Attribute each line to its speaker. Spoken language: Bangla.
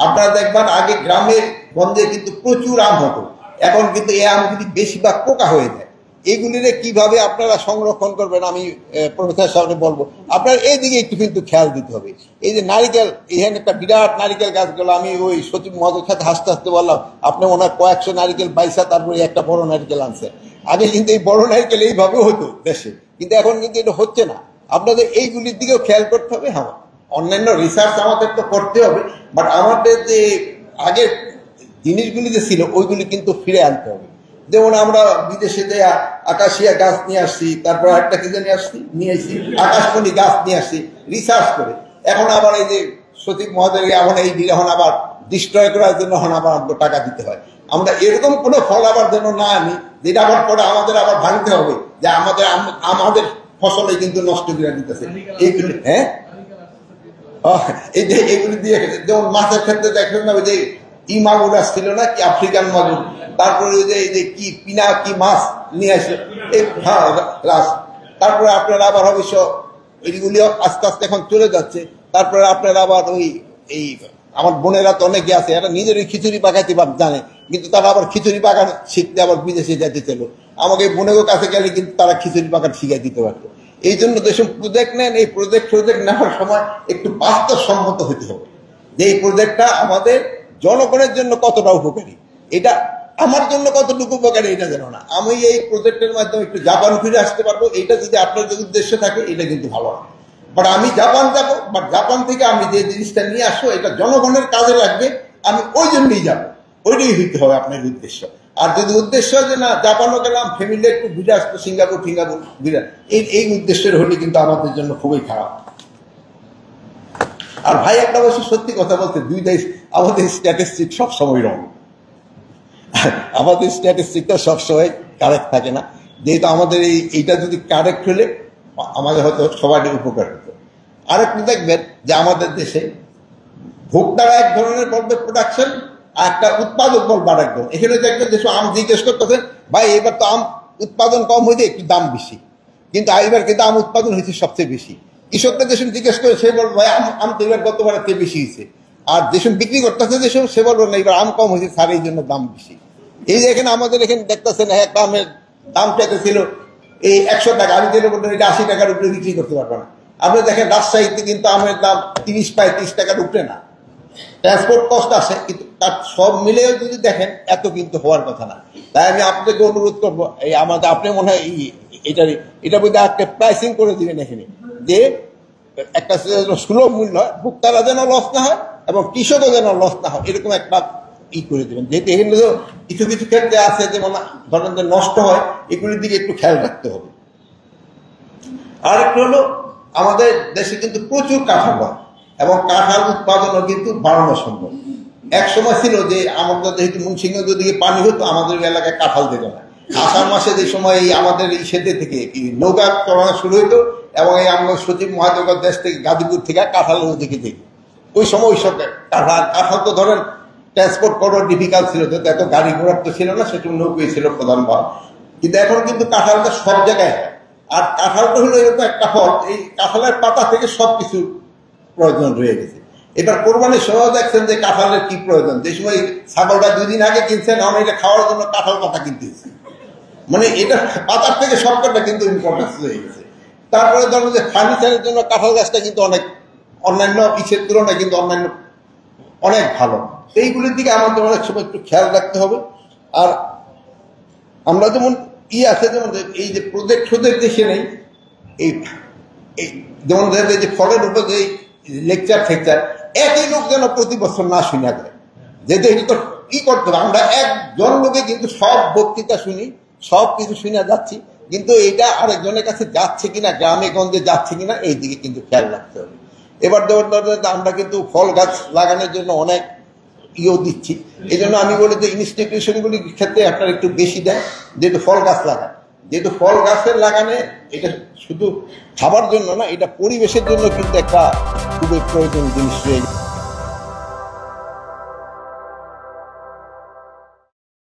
Speaker 1: আপনারা দেখবেন আগে গ্রামে গঞ্জে কিন্তু প্রচুর আম হতো, এখন কিন্তু এই আমগুলি বেশিরভাগ পোকা হয়ে যায়। এগুলিরে কিভাবে আপনারা সংরক্ষণ করবেন আমি প্রফেসর সাহেবকে বলবো, আপনার এইদিকে একটু কিন্তু খেয়াল দিতে হবে। এই যে নারিকেল, এখানে একটা বিরাট নারিকেল গাছগুলো, আমি ওই সচিব মহোদয়ের সাথে হাসতে হাসতে বললাম আপনি ওনার কয়েকশো নারিকেল বাইসা তারপরে একটা বড় নারিকেল আনছে। আগে কিন্তু এই বড় নারিকেল এইভাবে হতো দেশে, কিন্তু এখন কিন্তু এটা হচ্ছে না। আপনাদের এইগুলির দিকেও খেয়াল করতে হবে। হ্যাঁ, অন্যান্য রিসার্চ আমাদের তো করতে হবে, বাট আমাদের যে আগের জিনিসগুলি যে ছিল ওইগুলি কিন্তু ফিরে আনতে হবে। যেমন আমরা বিদেশে যে আকাশিয়া গাছ নিয়ে আসছি, তারপর একটা কি নিয়ে আসছি আকাশমণি গাছ নিয়ে আসছি রিসার্চ করে। এখন আবার এই যে সচিব মহোদয় এখন এই এখন আবার ডিস্ট্রয় করার জন্য এখন আবার আমাদের টাকা দিতে হয়। আমরা এরকম কোনো ফল আবার যেন না আনি যেটা আবার পরে আমাদের আবার ভাঙতে হবে, যে আমাদের ফসলে কিন্তু নষ্ট করে দিতেছে এইগুলি। হ্যাঁ, এই যে এগুলি দিয়ে, যেমন মাছের ক্ষেত্রে দেখেন না, ওই যে ই মাগুর আসছিল না কি, আফ্রিকান মাগুর, তারপরে ওই যে এই যে কি পিনা কি মাছ নিয়ে আসলো, হ্যাঁ রাস। তারপরে আপনার আবার অবশ্য এইগুলিও আস্তে আস্তে এখন চলে যাচ্ছে। তারপরে আপনার আবার ওই এই আমার বোনেরা তো অনেকে আছে, এরা নিজেরই খিচুড়ি পাকাইতে জানে, কিন্তু তারা আবার খিচুড়ি পাকানো শিখতে আবার বিদেশে যেতে ছিল। আমাকে বোনেরও কাছে গেলে কিন্তু তারা খিচুড়ি পাকা শিখাই দিতে পারতো। এই জন্য যেসব প্রজেক্ট নেন, এই প্রজেক্ট নেওয়ার সময় একটু বাস্তবসম্মত হতে হবে যে এই প্রজেক্টটা আমাদের জনগণের জন্য কতটা উপকারী, এটা আমার জন্য কতটুকু উপকারী এটা যেন না। আমি এই প্রজেক্টের মাধ্যমে একটু জাপান ফিরে আসতে পারবো, এইটা যদি আপনার যদি উদ্দেশ্য থাকে এটা কিন্তু ভালো না। বাট আমি জাপান যাবো, বাট জাপান থেকে আমি যে জিনিসটা নিয়ে আসবো এটা জনগণের কাজে লাগবে, আমি ওই জন্যই যাবো, ওইটাই হইতে হবে আপনার উদ্দেশ্য। আর যদি উদ্দেশ্য যে না জাপানও গেলাম ফ্যামিলি একটু ঘুরে আসবো, সিঙ্গাপুর ঘুরে, এই উদ্দেশ্যের হলে কিন্তু আমাদের জন্য খুবই খারাপ। আর ভাই একটা অবশ্য সত্যি কথা বলতে, দুই দেশ আমাদের স্ট্যাটিস্টিক সবসময় রং, আমাদের স্ট্যাটিস্টিকটা সবসময় কারেক্ট থাকে না। যেহেতু আমাদের এইটা যদি কারেক্ট হলে আমাদের হয়তো সবারই উপকার হতো। আরেকটু দেখবেন যে আমাদের দেশে ভোক্তারা এক ধরনের বলবে প্রোডাকশন, আর একটা উৎপাদক বলবে আর একদম। এখানে দেখবেন যেসব আম জিজ্ঞেস করতেছেন ভাই এবার তো আম উৎপাদন কম হয়েছে একটু দাম বেশি, কিন্তু এবার কিন্তু আম উৎপাদন হয়েছে সবচেয়ে বেশি। কৃষকদের যেসব জিজ্ঞেস করে সে বলবে ভাই আম তো এবার গতবারের চেয়ে বেশি হয়েছে। আর যেসব বিক্রি করতেছে যেসব সে বলবে না এবার আম কম হয়েছে স্যার এই জন্য দাম বেশি। এই যে এখানে আমাদের এখানে দেখতেছেন একটা আমের দাম চাইতে ছিল এই 100 টাকা, আমি যেটা বললাম এটা 80 টাকার উপরে বিক্রি করতে পারবো না। আপনি দেখেন রাজশাহীতে কিন্তু আমের দাম 30 টাকার উপরে না, ট্রান্সপোর্ট কস্ট আসে, কিন্তু তার সব মিলেও যদি দেখেন এত কিন্তু হওয়ার কথা না। তাই আমি আপনাকে অনুরোধ করবো, এই আমাদের আপনি মনে হয় এটা বোধ হয় একটা প্রাইসিং করে দিবেন এখানে, যে একটা সুলভ মূল্য হয়, ভোক্তারা যেন লস না হয় এবং কৃষকও যেন লস না হয়, এরকম একটা করে দেবেন। যেহেতু এখানে কিছু কিছু ক্ষেত্রে আছে যেমন ধরেন যে নষ্ট হয়, এগুলির দিকে একটু খেয়াল রাখতে হবে। আর একটু হলো আমাদের দেশে কিন্তু প্রচুর কাঁঠাল হয় এবং কাঁঠাল উৎপাদনও কিন্তু বাড়ানো সম্ভব। এক সময় ছিল যে আমাদের যেহেতু মুন্সিগঞ্জ দিকে পানি হতো, আমাদের এলাকায় কাঁঠাল দিত না। আষাঢ় মাসে যে সময় এই আমাদের এই সেতু থেকে নৌকা চলানো শুরু হইতো এবং এই আমাদের সচিব মহাজগর দেশ থেকে গাজীপুর থেকে কাঁঠাল ওদিকে যেত, ওই সময় ওই সব কাঁঠাল তো ধরেন ট্রান্সপোর্ট করার ডিফিকাল্ট ছিল, তো এত গাড়ি ঘোড়ার তো ছিল না, সেটু নৌকোই ছিল প্রধান ভাব। কিন্তু এখন কিন্তু কাঁঠালটা সব জায়গায় হয়। আর কাঁঠালটা হলো এরকম একটা ফল, এই কাঁঠালের পাতা থেকে সবকিছু প্রয়োজন রয়ে গেছে। এবার কোরবানির সময় দেখছেন যে কাঁঠালের কি প্রয়োজন, যে সময় ছাগলটা 2 দিন আগে কিনছেন এখন এটা খাওয়ার জন্য কাঁঠাল পাতা কিনতে হয়েছে, মানে এটা পাতার থেকে সবকটা কিন্তু ইম্পর্টেন্স হয়ে গেছে। তারপরে ধরুন যে ফার্নিচারের জন্য কাঁঠাল গাছটা কিন্তু অনেক অন্যান্য ইসের তুলনায় কিন্তু অন্যান্য অনেক ভালো। এইগুলির দিকে আমাদের অনেক সময় একটু খেয়াল রাখতে হবে। আর আমরা যেমন আছে যেমন এই যে প্রজেক্ট দেশে নেই, এই যেমন এই যে ফলের উপর যে লেকচার ফেকচার একই লোক যেন প্রতি বছর না শুনে যায়, যেহেতু এটা তো কি করতে হবে, আমরা একজন লোকে কিন্তু সব বক্তৃতা শুনি, সব কিছু শুনে যাচ্ছি, কিন্তু এটা আরেকজনের কাছে যাচ্ছে কিনা, গ্রামে গঞ্জে যাচ্ছে কিনা এই দিকে কিন্তু খেয়াল রাখতে হবে। এবার আমরা কিন্তু ফল গাছ লাগানোর জন্য অনেক দিচ্ছি, এই জন্য আমি বলি যে ইনস্টিটিউশনগুলির ক্ষেত্রে আপনার একটু বেশি দেয়, যেহেতু ফল গাছ লাগান, যেহেতু ফল গাছের লাগানে এটা শুধু খাবার জন্য না, এটা পরিবেশের জন্য কিন্তু একটা খুবই প্রয়োজনীয় জিনিস রয়ে গেছে।